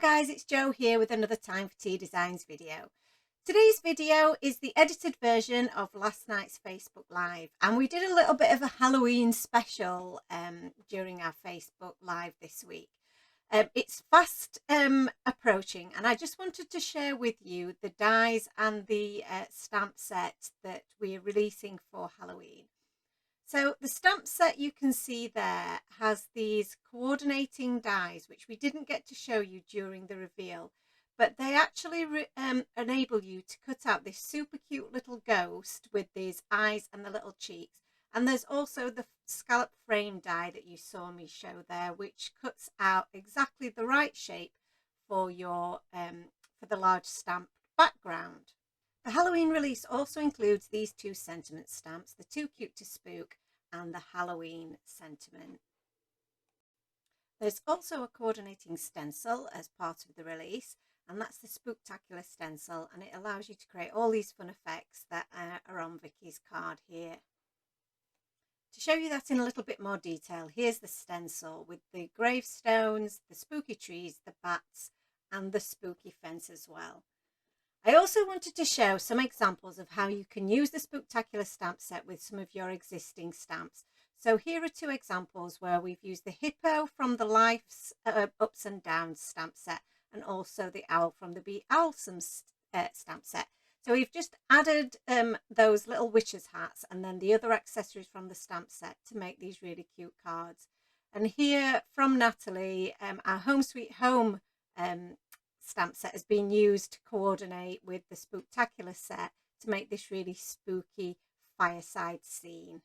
guys, it's Jo here with another Time for Tea Designs video. Today's video is the edited version of last night's Facebook Live, and we did a little bit of a Halloween special during our Facebook Live this week. It's fast approaching, and I just wanted to share with you the dies and the stamp set that we're releasing for Halloween. So the stamp set you can see there has these coordinating dies, which we didn't get to show you during the reveal, but they actually enable you to cut out this super cute little ghost with these eyes and the little cheeks. And there's also the scallop frame die that you saw me show there, which cuts out exactly the right shape for your for the large stamp background. The Halloween release also includes these two sentiment stamps, the Too Cute to Spook and the Halloween sentiment. There's also a coordinating stencil as part of the release, and that's the Spooktacular stencil, and it allows you to create all these fun effects that are on Vicky's card here. To show you that in a little bit more detail, here's the stencil with the gravestones, the spooky trees, the bats, and the spooky fence as well. I also wanted to show some examples of how you can use the Spooktacular stamp set with some of your existing stamps. So here are two examples where we've used the hippo from the Life's Ups and Downs stamp set, and also the owl from the Be Owlsome stamp set. So we've just added those little witches' hats and then the other accessories from the stamp set to make these really cute cards. And here from Natalie, our Home Sweet Home stamp set has been used to coordinate with the Spooktacular set to make this really spooky fireside scene.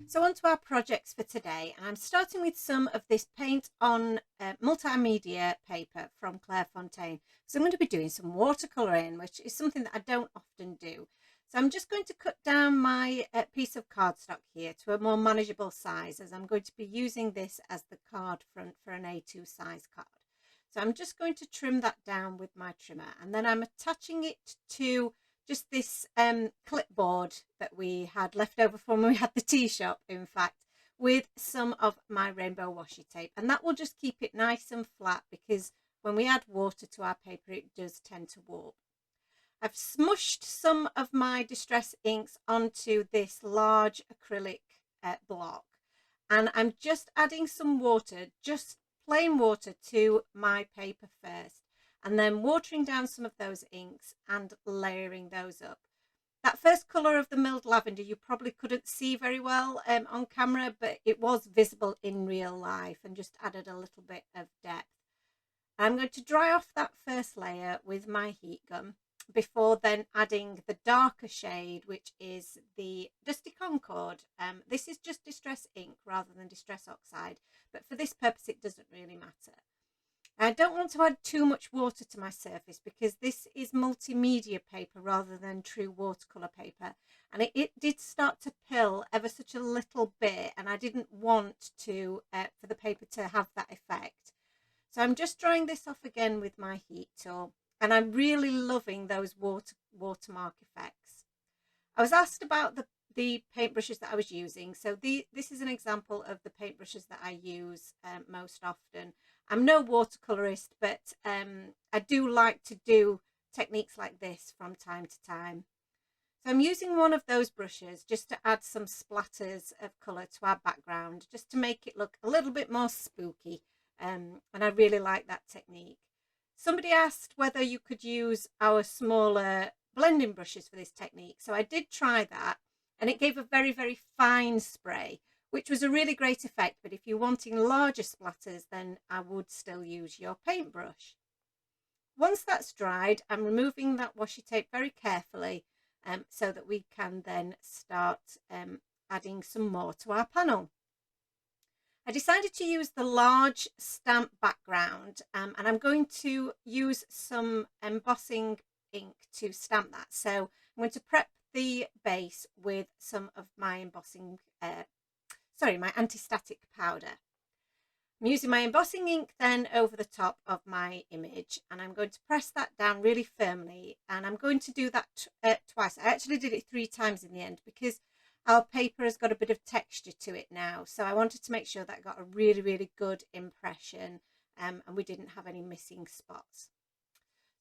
So on to our projects for today, and I'm starting with some of this paint on multimedia paper from Claire Fontaine. So I'm going to be doing some watercolouring, which is something that I don't often do. So I'm just going to cut down my piece of cardstock here to a more manageable size, as I'm going to be using this as the card front for an A2 size card. So I'm just going to trim that down with my trimmer, and then I'm attaching it to just this clipboard that we had left over from when we had the tea shop, in fact, with some of my rainbow washi tape. And that will just keep it nice and flat, because when we add water to our paper, it does tend to warp. I've smushed some of my distress inks onto this large acrylic block, and I'm just adding some water, just plain water, to my paper first, and then watering down some of those inks and layering those up. That first colour of the milled lavender you probably couldn't see very well on camera, but it was visible in real life and just added a little bit of depth. I'm going to dry off that first layer with my heat gun before then adding the darker shade, which is the Dusty Concord. This is just distress ink rather than distress oxide, but for this purpose it doesn't really matter. I don't want to add too much water to my surface because this is multimedia paper rather than true watercolour paper, and it did start to pill ever such a little bit, and I didn't want to for the paper to have that effect. So I'm just drying this off again with my heat tool, and I'm really loving those watermark effects. I was asked about the paintbrushes that I was using. So this is an example of the paintbrushes that I use most often. I'm no watercolorist, but I do like to do techniques like this from time to time. So I'm using one of those brushes just to add some splatters of colour to our background, just to make it look a little bit more spooky. And I really like that technique. Somebody asked whether you could use our smaller blending brushes for this technique. So I did try that, and it gave a very, very fine spray, which was a really great effect. But if you're wanting larger splatters, then I would still use your paintbrush. Once that's dried, I'm removing that washi tape very carefully so that we can then start adding some more to our panel. I decided to use the large stamp background, and I'm going to use some embossing ink to stamp that. So I'm going to prep the base with some of my embossing, my anti-static powder. I'm using my embossing ink then over the top of my image, and I'm going to press that down really firmly, and I'm going to do that twice. I actually did it 3 times in the end because our paper has got a bit of texture to it now, so I wanted to make sure that I got a really, really good impression and we didn't have any missing spots.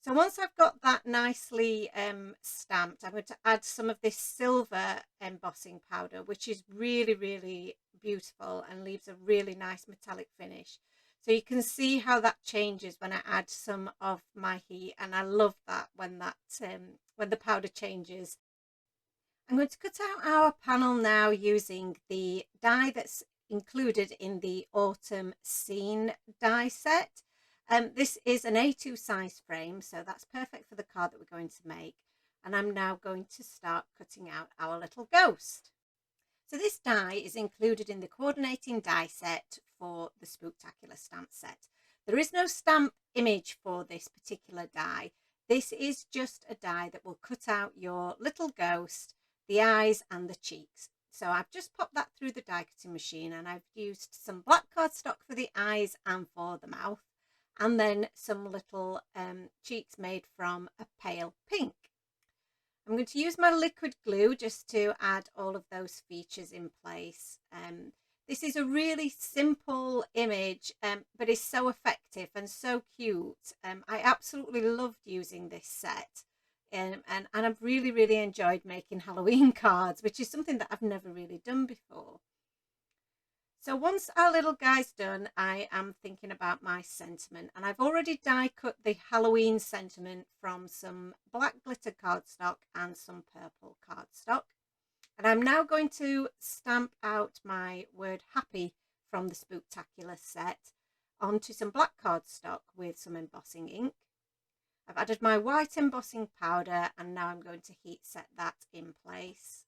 So once I've got that nicely stamped, I'm going to add some of this silver embossing powder, which is really, really beautiful and leaves a really nice metallic finish. So you can see how that changes when I add some of my heat, and I love that when the powder changes. I'm going to cut out our panel now using the die that's included in the Autumn Scene die set. This is an A2 size frame, so that's perfect for the card that we're going to make. And I'm now going to start cutting out our little ghost. So this die is included in the coordinating die set for the Spooktacular stamp set. There is no stamp image for this particular die. This is just a die that will cut out your little ghost, the eyes and the cheeks. So I've just popped that through the die cutting machine, and I've used some black cardstock for the eyes and for the mouth, and then some little cheeks made from a pale pink. I'm going to use my liquid glue just to add all of those features in place. This is a really simple image, but it's so effective and so cute. I absolutely loved using this set, and I've really, really enjoyed making Halloween cards, which is something that I've never really done before. So once our little guy's done, I am thinking about my sentiment, and I've already die cut the Halloween sentiment from some black glitter cardstock and some purple cardstock. And I'm now going to stamp out my word happy from the Spooktacular set onto some black cardstock with some embossing ink. I've added my white embossing powder, and now I'm going to heat set that in place.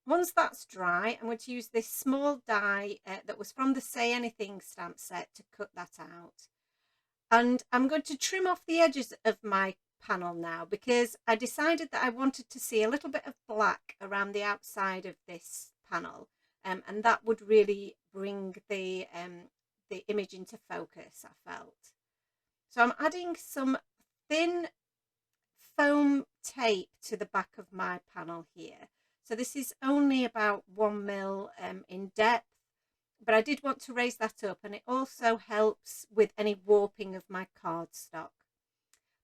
Once that's dry, I'm going to use this small die that was from the Say Anything stamp set to cut that out. And I'm going to trim off the edges of my panel now, because I decided that I wanted to see a little bit of black around the outside of this panel, and that would really bring the image into focus, I felt. So I'm adding some thin foam tape to the back of my panel here. So this is only about 1 mil in depth, but I did want to raise that up, and it also helps with any warping of my cardstock.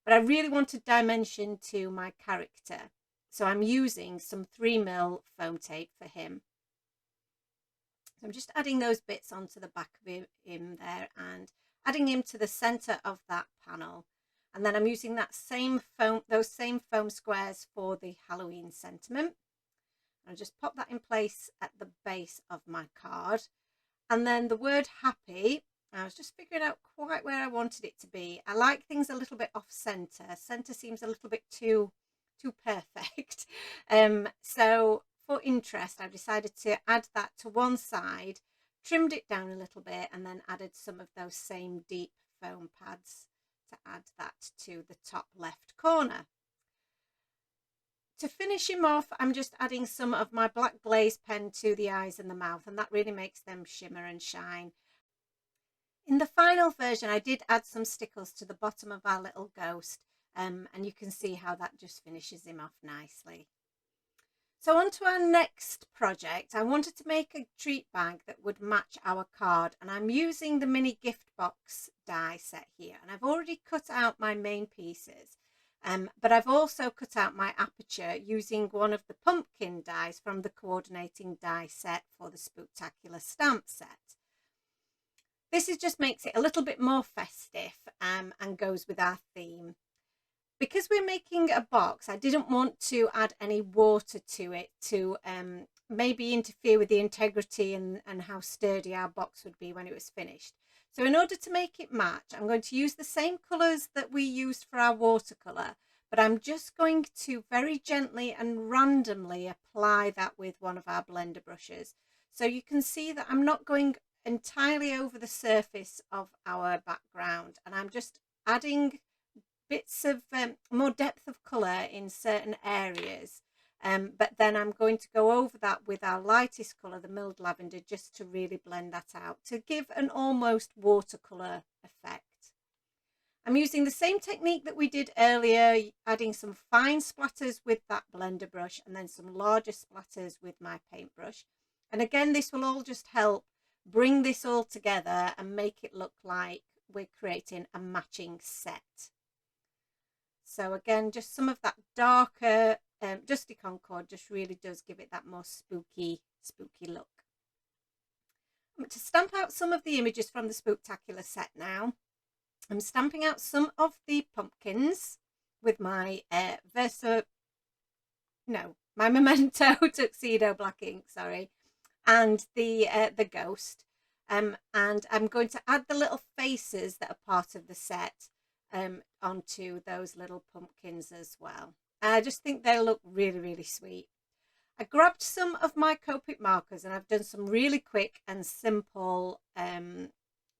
But I really wanted dimension to my character, so I'm using some 3 mil foam tape for him. So I'm just adding those bits onto the back of him there and adding him to the center of that panel. And then I'm using that those same foam squares for the Halloween sentiment. I'll just pop that in place at the base of my card. And then the word happy, I was just figuring out quite where I wanted it to be. I like things a little bit off center. Center seems a little bit too perfect. So for interest, I've decided to add that to one side, trimmed it down a little bit, and then added some of those same deep foam pads to add that to the top left corner. To finish him off, I'm just adding some of my black glaze pen to the eyes and the mouth, and that really makes them shimmer and shine. In the final version, I did add some stickles to the bottom of our little ghost, and you can see how that just finishes him off nicely. So on to our next project. I wanted to make a treat bag that would match our card, and I'm using the mini gift box die set here, and I've already cut out my main pieces. But I've also cut out my aperture using one of the pumpkin dies from the coordinating die set for the Spooktacular stamp set. This just makes it a little bit more festive and goes with our theme. Because we're making a box, I didn't want to add any water to it to maybe interfere with the integrity and how sturdy our box would be when it was finished. So in order to make it match, I'm going to use the same colours that we used for our watercolour, but I'm just going to very gently and randomly apply that with one of our blender brushes. So you can see that I'm not going entirely over the surface of our background, and I'm just adding bits of more depth of colour in certain areas. But then I'm going to go over that with our lightest colour, the milled lavender, just to really blend that out to give an almost watercolour effect. I'm using the same technique that we did earlier, adding some fine splatters with that blender brush and then some larger splatters with my paintbrush. And again, this will all just help bring this all together and make it look like we're creating a matching set. So again, just some of that darker Dusty Concord just really does give it that more spooky look. To stamp out some of the images from the Spooktacular set now, I'm stamping out some of the pumpkins with my my Memento Tuxedo black ink, sorry, and the ghost. And I'm going to add the little faces that are part of the set onto those little pumpkins as well. I just think they look really, really sweet. I grabbed some of my Copic markers and I've done some really quick and simple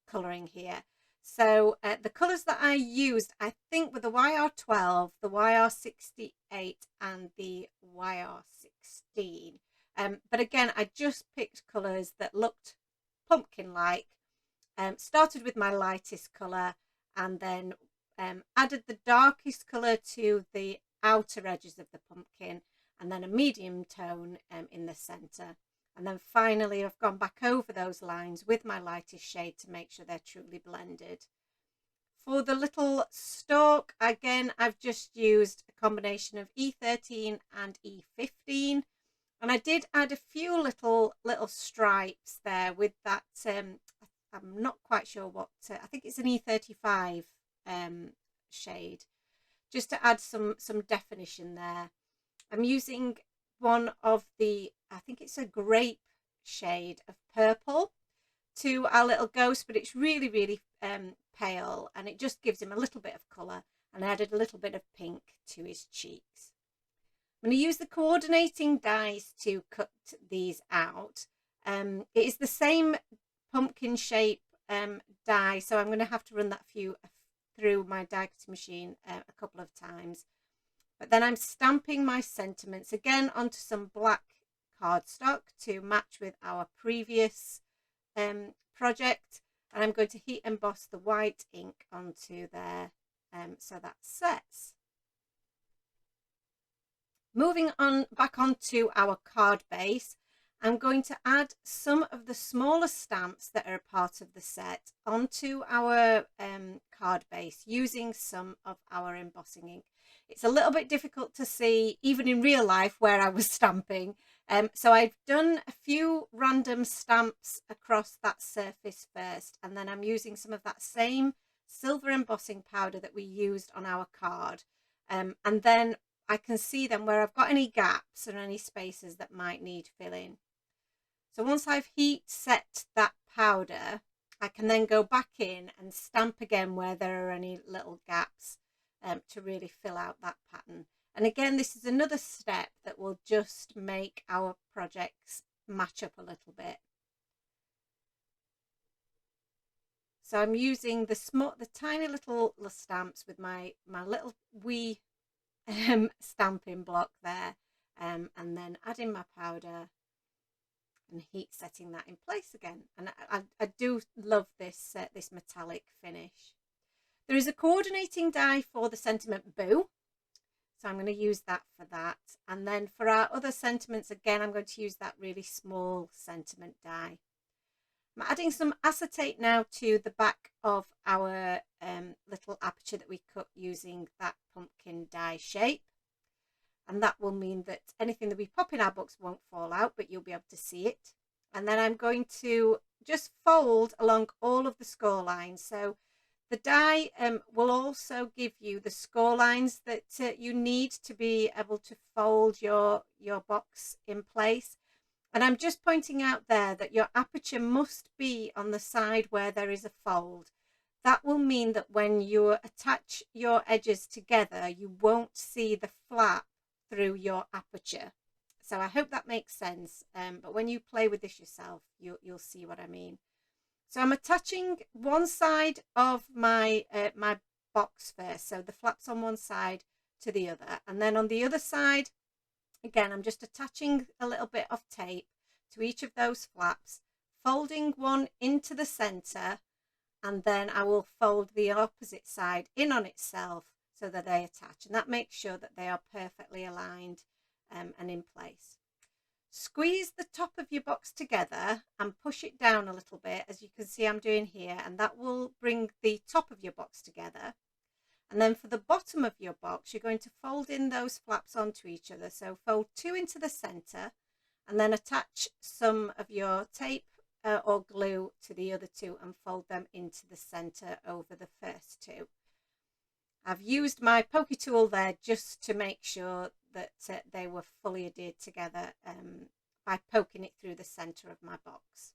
colouring here. So the colours that I used, I think, were the YR12, the YR68 and the YR16. But again, I just picked colours that looked pumpkin-like, started with my lightest colour and then added the darkest colour to the outer edges of the pumpkin and then a medium tone in the centre. And then finally, I've gone back over those lines with my lightest shade to make sure they're truly blended. For the little stalk, again, I've just used a combination of E13 and E15. And I did add a few little stripes there with that, I'm not quite sure what, I think it's an E35 shade, just to add some definition there. I'm using one of the, I think it's a grape shade of purple to our little ghost, but it's really, really pale and it just gives him a little bit of colour, and I added a little bit of pink to his cheeks. I'm going to use the coordinating dies to cut these out. It is the same pumpkin shape die, so I'm going to have to run that through my die cutting machine a couple of times. But then I'm stamping my sentiments again onto some black cardstock to match with our previous project, and I'm going to heat emboss the white ink onto there so that sets. Moving on back onto our card base, I'm going to add some of the smaller stamps that are a part of the set onto our card base using some of our embossing ink. It's a little bit difficult to see even in real life where I was stamping, so I've done a few random stamps across that surface first, and then I'm using some of that same silver embossing powder that we used on our card, and then I can see then where I've got any gaps or any spaces that might need filling. So once I've heat set that powder, I can then go back in and stamp again where there are any little gaps to really fill out that pattern. And again, this is another step that will just make our projects match up a little bit. So I'm using the tiny little stamps with my little wee stamping block there, and then adding my powder and heat setting that in place again. And I do love this this metallic finish. There is a coordinating die for the sentiment boo, so I'm going to use that for that. And then for our other sentiments, again, I'm going to use that really small sentiment die. I'm adding some acetate now to the back of our little aperture that we cut using that pumpkin die shape. And that will mean that anything that we pop in our books won't fall out, but you'll be able to see it. And then I'm going to just fold along all of the score lines. So the die will also give you the score lines that you need to be able to fold your box in place. And I'm just pointing out there that your aperture must be on the side where there is a fold. That will mean that when you attach your edges together, you won't see the flap through your aperture. So I hope that makes sense. But when you play with this yourself, you'll see what I mean. So I'm attaching one side of my my box first. So the flaps on one side to the other. And then on the other side, again, I'm just attaching a little bit of tape to each of those flaps, folding one into the center, and then I will fold the opposite side in on itself so that they attach. And that makes sure that they are perfectly aligned and in place. Squeeze the top of your box together and push it down a little bit, as you can see I'm doing here, and that will bring the top of your box together. And then for the bottom of your box, you're going to fold in those flaps onto each other. So fold 2 into the center and then attach some of your tape or glue to the other 2 and fold them into the center over the first 2. I've used my pokey tool there just to make sure that they were fully adhered together by poking it through the center of my box.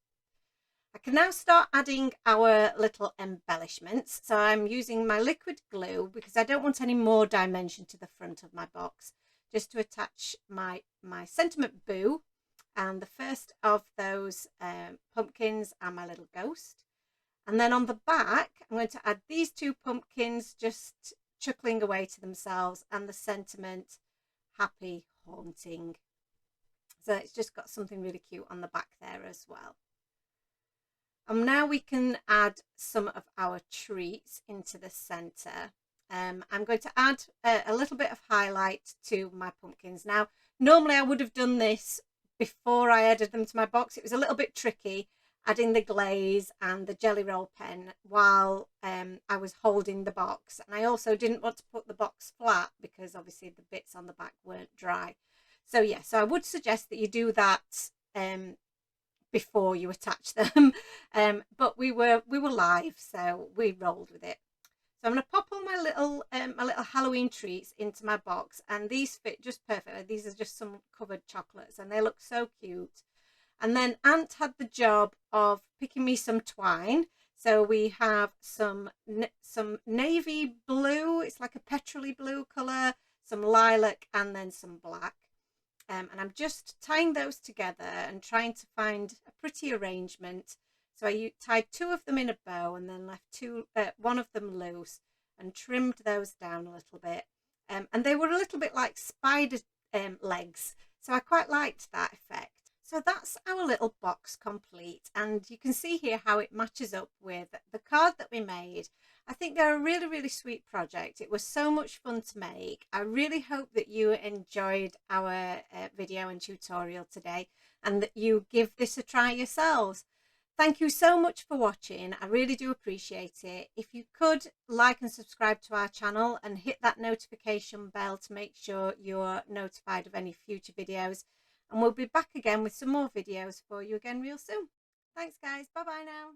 I can now start adding our little embellishments. So I'm using my liquid glue because I don't want any more dimension to the front of my box, just to attach my sentiment boo and the first of those pumpkins and my little ghost. And then on the back, I'm going to add these 2 pumpkins just chuckling away to themselves and the sentiment happy haunting. So it's just got something really cute on the back there as well. And now we can add some of our treats into the center. I'm going to add a little bit of highlight to my pumpkins. Now, normally I would have done this before I added them to my box. It was a little bit tricky adding the glaze and the jelly roll pen while I was holding the box. And I also didn't want to put the box flat because obviously the bits on the back weren't dry. So yeah, so I would suggest that you do that before you attach them, but we were live, so we rolled with it. So I'm going to pop all my little Halloween treats into my box, and these fit just perfectly. These are just some covered chocolates and they look so cute. And then Ant had the job of picking me some twine. So we have some navy blue, it's like a petrol-y blue colour, some lilac, and then some black. And I'm just tying those together and trying to find a pretty arrangement. So I tied 2 of them in a bow and then left 1 of them loose and trimmed those down a little bit. And they were a little bit like spider legs. So I quite liked that effect. So that's our little box complete, and you can see here how it matches up with the card that we made. I think they're a really, really sweet project. It was so much fun to make. I really hope that you enjoyed our video and tutorial today and that you give this a try yourselves. Thank you so much for watching. I really do appreciate it. If you could like and subscribe to our channel and hit that notification bell to make sure you're notified of any future videos. And we'll be back again with some more videos for you again real soon. Thanks guys. Bye bye now.